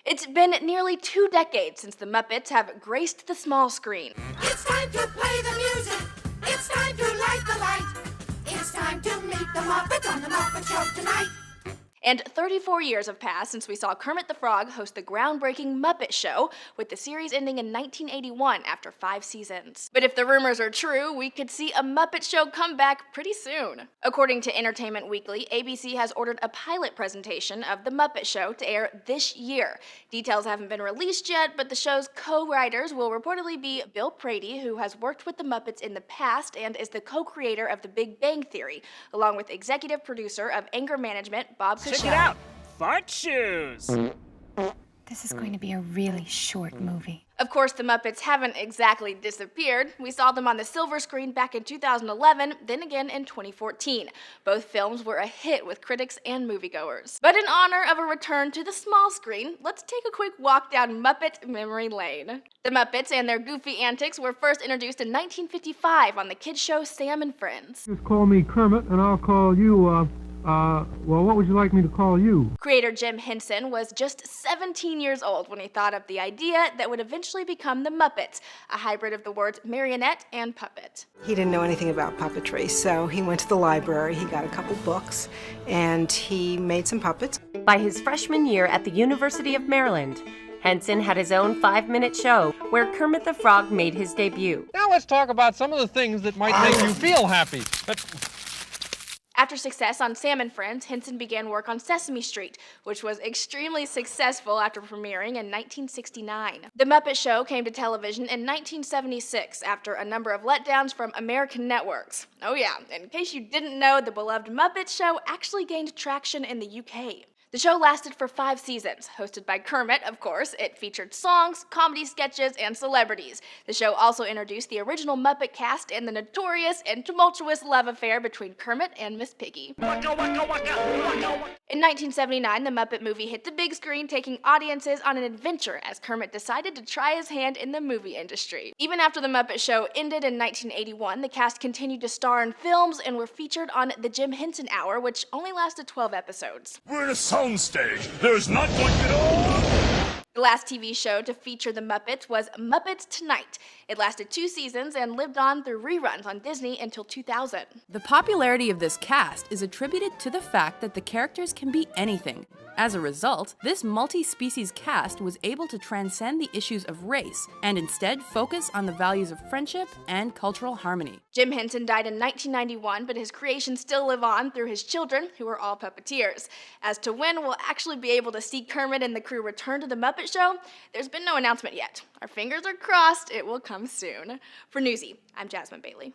It's been nearly 2 decades since the Muppets have graced the small screen. It's time to play the music. It's time to light the light. It's time to meet the Muppets on the Muppet Show tonight. And 34 years have passed since we saw Kermit the Frog host the groundbreaking Muppet Show, with the series ending in 1981 after 5 seasons. But if the rumors are true, we could see a Muppet Show come back pretty soon. According to Entertainment Weekly, ABC has ordered a pilot presentation of the Muppet Show to air this year. Details haven't been released yet, but the show's co-writers will reportedly be Bill Prady, who has worked with the Muppets in the past and is the co-creator of The Big Bang Theory, along with executive producer of Anger Management, Bob Cushion. Check it out! Fart shoes! This is going to be a really short movie. Of course, the Muppets haven't exactly disappeared. We saw them on the silver screen back in 2011, then again in 2014. Both films were a hit with critics and moviegoers. But in honor of a return to the small screen, let's take a quick walk down Muppet memory lane. The Muppets and their goofy antics were first introduced in 1955 on the kids show Sam and Friends. Just call me Kermit, and I'll call you, well, what would you like me to call you? Creator Jim Henson was just 17 years old when he thought of the idea that would eventually become the Muppets, a hybrid of the words marionette and puppet. He didn't know anything about puppetry, so he went to the library, he got a couple books, and he made some puppets. By his freshman year at the University of Maryland, Henson had his own 5-minute show where Kermit the Frog made his debut. Now let's talk about some of the things that might make you feel happy. After success on Sam and Friends, Henson began work on Sesame Street, which was extremely successful after premiering in 1969. The Muppet Show came to television in 1976 after a number of letdowns from American networks. Oh yeah, in case you didn't know, the beloved Muppet Show actually gained traction in the UK. The show lasted for 5 seasons. Hosted by Kermit, of course, it featured songs, comedy sketches, and celebrities. The show also introduced the original Muppet cast and the notorious and tumultuous love affair between Kermit and Miss Piggy. In 1979, the Muppet movie hit the big screen, taking audiences on an adventure as Kermit decided to try his hand in the movie industry. Even after the Muppet Show ended in 1981, the cast continued to star in films and were featured on The Jim Henson Hour, which only lasted 12 episodes. We're in a soundstage. There's not going to be no... The last TV show to feature the Muppets was Muppets Tonight. It lasted 2 seasons and lived on through reruns on Disney until 2000. The popularity of this cast is attributed to the fact that the characters can be anything. As a result, this multi-species cast was able to transcend the issues of race and instead focus on the values of friendship and cultural harmony. Jim Henson died in 1991, but his creations still live on through his children, who are all puppeteers. As to when we'll actually be able to see Kermit and the crew return to the Muppet Show, there's been no announcement yet. Our fingers are crossed, it will come soon. For Newsy, I'm Jasmine Bailey.